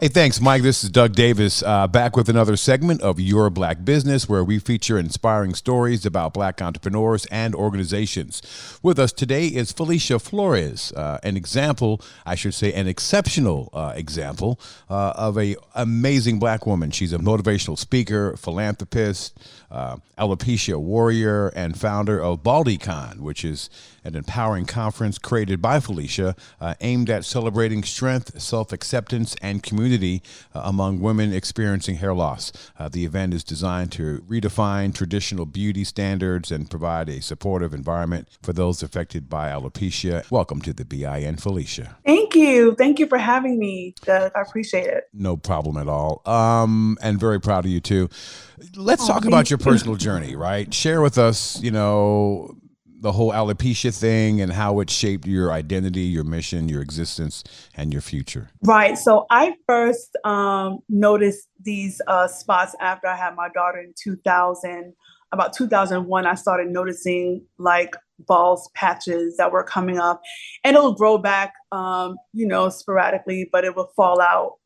Hey, thanks, Mike. This is Doug Davis, back with another segment of Your Black Business, where we feature inspiring stories about Black entrepreneurs and organizations. With us today is Felicia Flores, an example, I should say, an exceptional example of an amazing Black woman. She's a motivational speaker, philanthropist, Alopecia Warrior, and founder of Baldie Con, which is an empowering conference created by Felicia aimed at celebrating strength, self-acceptance, and community among women experiencing hair loss. The event is designed to redefine traditional beauty standards and provide a supportive environment for those affected by alopecia. Welcome to the BIN, Felicia. Thank you. Thank you for having me, Doug. I appreciate it. No problem at all. And very proud of you too. Let's talk about your personal journey, right? Share with us, the whole alopecia thing and how it shaped your identity, your mission, your existence, and your future. Right. So I first noticed these spots after I had my daughter in 2000. About 2001, I started noticing like bald patches that were coming up, and it'll grow back, sporadically, but it will fall out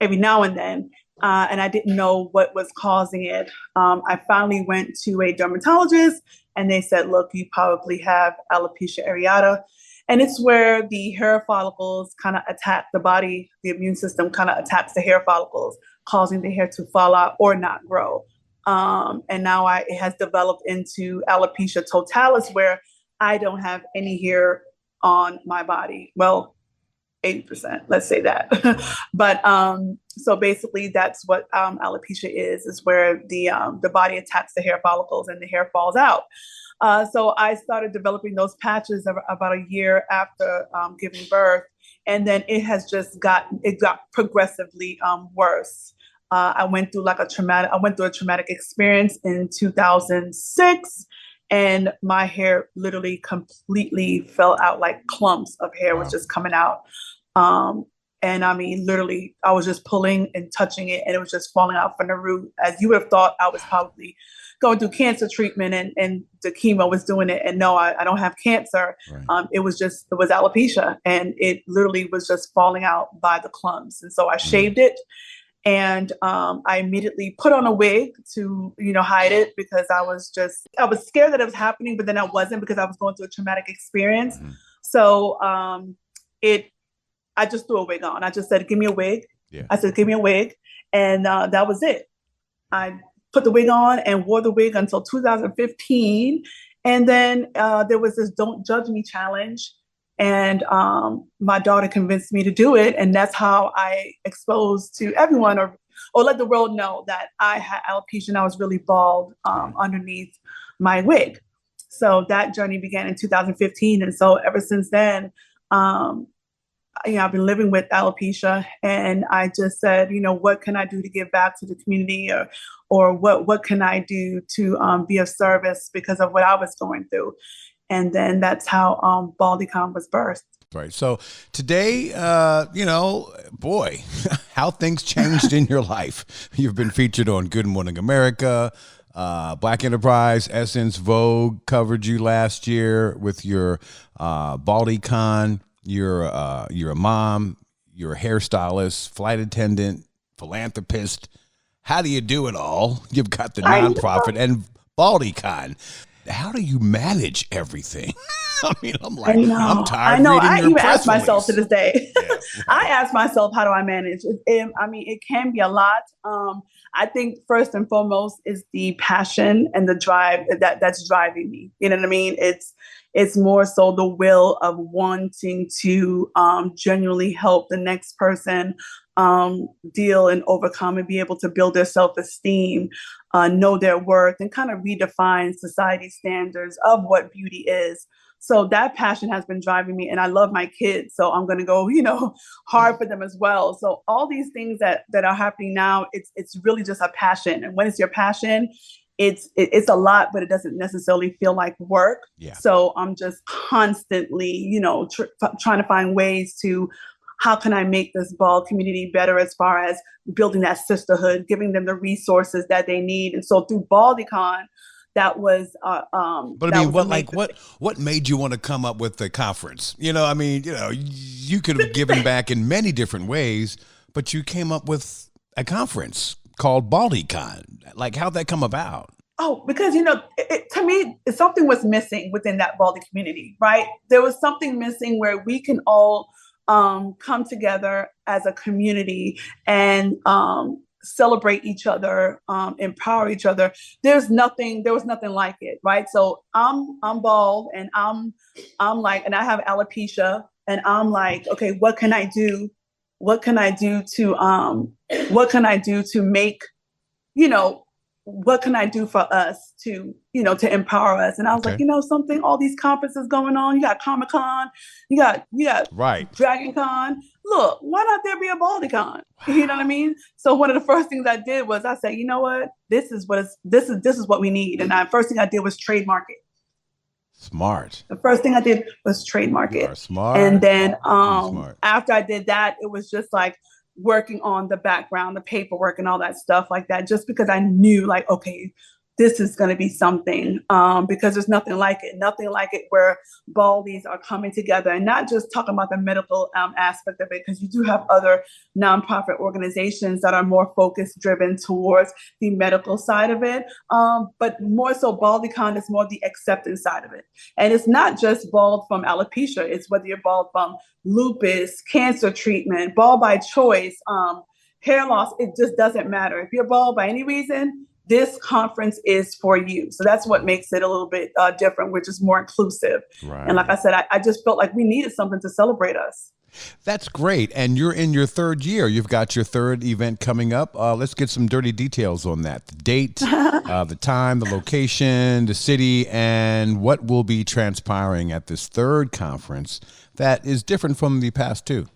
every now and then. And I didn't know what was causing it. I finally went to a dermatologist, and they said, look, you probably have alopecia areata. And it's where the hair follicles kind of attack the body. The immune system kind of attacks the hair follicles, causing the hair to fall out or not grow. And now it has developed into alopecia totalis, where I don't have any hair on my body. Well, 80%, let's say that. But so basically that's what alopecia is where the body attacks the hair follicles and the hair falls out. So I started developing those patches about a year after giving birth. And then it got progressively worse. I went through a traumatic experience in 2006. And my hair literally completely fell out, like clumps of hair was just coming out. And I mean, literally, I was just pulling and touching it, and it was just falling out from the root. As you would have thought, I was probably going through cancer treatment, and the chemo was doing it. And no, I don't have cancer. Right. It was alopecia, and it literally was just falling out by the clumps. And so I shaved it. And I immediately put on a wig to, hide it, because I was scared that it was happening, but then I wasn't, because I was going through a traumatic experience. Mm-hmm. So I just threw a wig on. I just said, give me a wig. Yeah. I said, give me a wig. And that was it. I put the wig on and wore the wig until 2015. And then there was this Don't Judge Me challenge. And my daughter convinced me to do it. And that's how I exposed to everyone or let the world know that I had alopecia and I was really bald underneath my wig. So that journey began in 2015. And so ever since then, I've been living with alopecia, and I just said, what can I do to give back to the community, or what can I do to be of service because of what I was going through. And then that's how Baldie Con was birthed. Right. So today, boy, how things changed in your life. You've been featured on Good Morning America, Black Enterprise, Essence, Vogue covered you last year with your Baldie Con. You're a mom, you're a hairstylist, flight attendant, philanthropist. How do you do it all? You've got the nonprofit and Baldie Con. How do you manage everything? I mean, I'm tired. I even ask myself to this day. Yeah. I ask myself, how do I manage? It can be a lot. I think first and foremost is the passion and the drive that's driving me. You know what I mean? It's more so the will of wanting to genuinely help the next person deal and overcome and be able to build their self-esteem, know their worth, and kind of redefine society's standards of what beauty is. So that passion has been driving me, and I love my kids. So I'm going to go, hard for them as well. So all these things that are happening now, it's really just a passion. And when it's your passion, it's a lot, but it doesn't necessarily feel like work. Yeah. So I'm just constantly, trying to find ways to, how can I make this bald community better as far as building that sisterhood, giving them the resources that they need. And so through Baldie Con, that was. But I mean, what made you want to come up with the conference? You could have given back in many different ways, But you came up with a conference called Baldie Con. Like, how'd that come about? Oh, because, to me, something was missing within that Baldie community, right? There was something missing where we can all come together as a community and celebrate each other, empower each other. There was nothing like it, right? So I'm bald, and I'm like, and I have alopecia, and I'm like, okay, what can I do? What can I do to make, what can I do for us to empower us? And I was like, something, all these conferences going on. You got Comic-Con, you got right. Dragon Con. Look, why not there be a Baldie Con? Wow. You know what I mean? So one of the first things I did was I said, you know what? This is what we need. And the first thing I did was trademark it. Smart. The first thing I did was trademark it. You are smart. And then after I did that, it was just like working on the background, the paperwork and all that stuff like that, just because I knew, like, okay, this is going to be something, because there's nothing like it where baldies are coming together, and not just talking about the medical aspect of it, because you do have other nonprofit organizations that are more focused, driven towards the medical side of it. But more so, BaldyCon is more the acceptance side of it. And it's not just bald from alopecia, it's whether you're bald from lupus, cancer treatment, bald by choice, hair loss, it just doesn't matter. If you're bald by any reason, this conference is for you. So that's what makes it a little bit different, which is more inclusive. Right. And like I said, I just felt like we needed something to celebrate us. That's great. And you're in your third year. You've got your third event coming up. Let's get some dirty details on that. The date, the time, the location, the city, and what will be transpiring at this third conference that is different from the past two.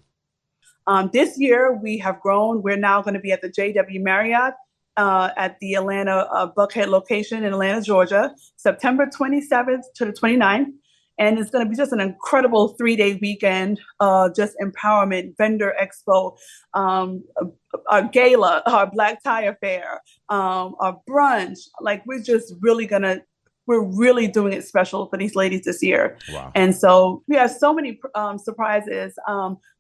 This year, we have grown. We're now going to be at the JW Marriott at the Atlanta Buckhead location in Atlanta, Georgia, September 27th to the 29th. And it's going to be just an incredible 3-day weekend, just empowerment, vendor expo, our gala, our black tie affair, our brunch. Like, we're really doing it special for these ladies this year. Wow. And so we have so many surprises.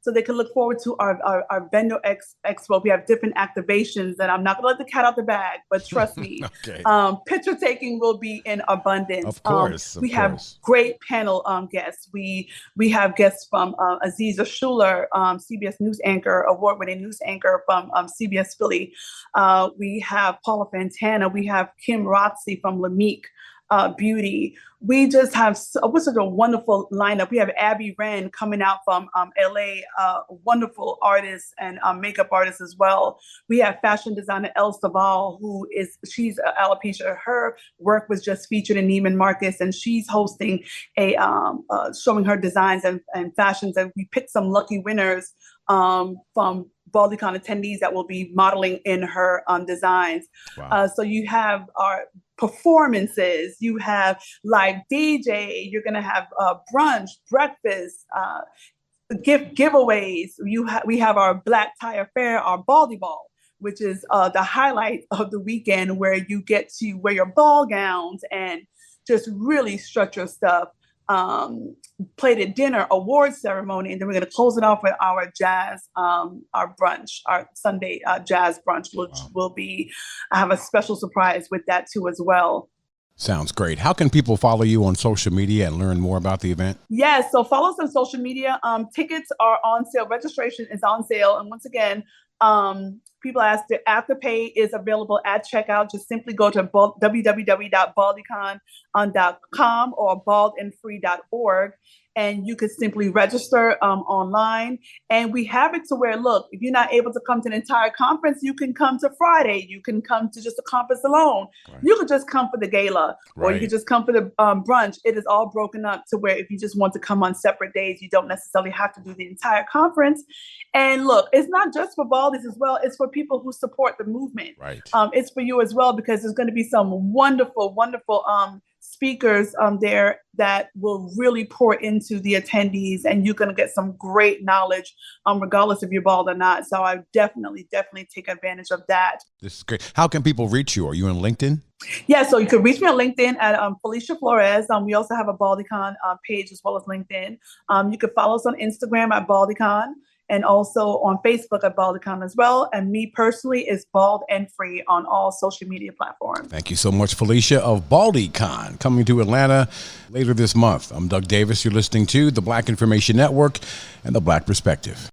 So they can look forward to our vendor expo. We have different activations, and I'm not going to let the cat out the bag, but trust me, okay. Picture taking will be in abundance. Of course. We have great panel guests. We have guests from Aziza Schuler, CBS News anchor, award-winning news anchor from CBS Philly. We have Paula Fantana. We have Kim Rotsey from Lamique Beauty. We just have such a wonderful lineup. We have Abby Wren coming out from LA, wonderful artist and makeup artist as well. We have fashion designer Elle Saval, she's alopecia. Her work was just featured in Neiman Marcus, and she's hosting showing her designs and fashions. And we picked some lucky winners from BaldyCon attendees that will be modeling in her designs. Wow. So you have our performances, you have live DJ, you're going to have brunch, breakfast, giveaways. We have our black tie affair, our Baldie Ball, which is the highlight of the weekend, where you get to wear your ball gowns and just really strut your stuff. Plated dinner, award ceremony, and then we're going to close it off with our jazz, our brunch, our Sunday jazz brunch, which will be, I have a special surprise with that too as well. Sounds great. How can people follow you on social media and learn more about the event? Yes, so follow us on social media. Tickets are on sale. Registration is on sale. And once again, people ask, the Afterpay is available at checkout. Just simply go to www.baldycon.com or baldandfree.org. And you could simply register online. And we have it to where, look, if you're not able to come to an entire conference, you can come to Friday. You can come to just a conference alone. Right. You could just come for the gala, or you could just come for the brunch. It is all broken up to where if you just want to come on separate days, you don't necessarily have to do the entire conference. And look, it's not just for baldies as well. It's for people who support the movement. Right. It's for you as well, because there's going to be some wonderful, wonderful speakers there that will really pour into the attendees, and you're going to get some great knowledge regardless if you're bald or not. So I definitely take advantage of that. This is great. How can people reach you? Are you on LinkedIn? Yeah, so you can reach me on LinkedIn at Felicia Flores. We also have a BaldyCon page as well as LinkedIn. You can follow us on Instagram at BaldyCon. and also on Facebook at Baldie Con as well. And me personally is Bald and Free on all social media platforms. Thank you so much, Felicia of Baldie Con, coming to Atlanta later this month. I'm Doug Davis. You're listening to the Black Information Network and the Black Perspective.